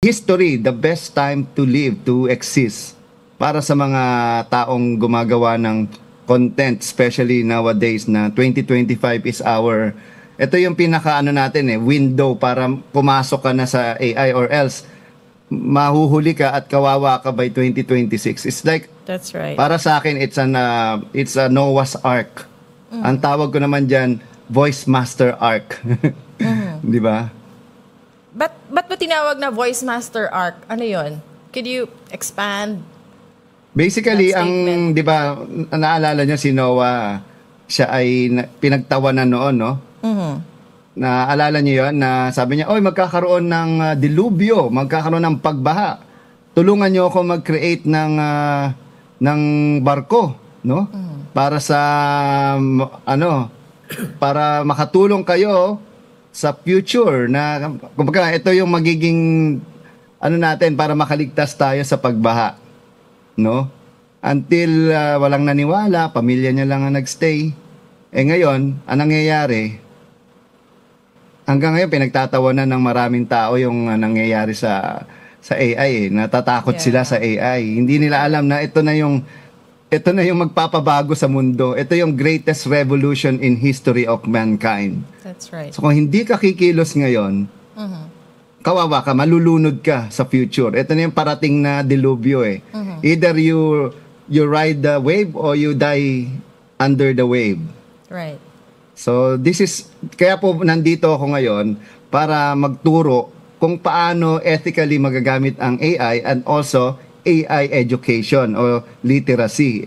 history, the best time to live, to exist para sa mga taong gumagawa ng content, especially nowadays na 2025 is our, ito yung pinaka natin window para pumasok ka na sa AI, or else mahuhuli ka at kawawa ka by 2026. It's like, That's right. para sa akin, it's a Noah's Ark. Ang tawag ko naman dyan, Voice Master Ark. Di ba? Ba't ba tinawag na Voice Master Arc? Ano yon? Could you expand? Basically, That statement. di ba, naalala niyo si Noah, siya ay pinagtawanan noon, no? Naalala niyo yun, na sabi niya, oy, magkakaroon ng dilubyo, magkakaroon ng pagbaha. Tulungan niyo ako mag-create ng barko, no? Para sa, para makatulong kayo sa future na, kumbaga, ito yung magiging, natin, para makaligtas tayo sa pagbaha. No? Until walang naniwala, pamilya niya lang ang nagstay. Ngayon, ang nangyayari, hanggang ngayon pinagtatawanan ng maraming tao yung nangyayari sa AI. Natatakot sila sa AI. Hindi nila alam na ito na yung magpapabago sa mundo. Ito yung greatest revolution in history of mankind. That's right. So kung hindi ka kikilos ngayon, kawawa ka, malulunod ka sa future. Ito na yung parating na dilubyo Either you ride the wave or you die under the wave. Right. So this is, kaya po nandito ako ngayon para magturo kung paano ethically magagamit ang AI and also AI education or literacy.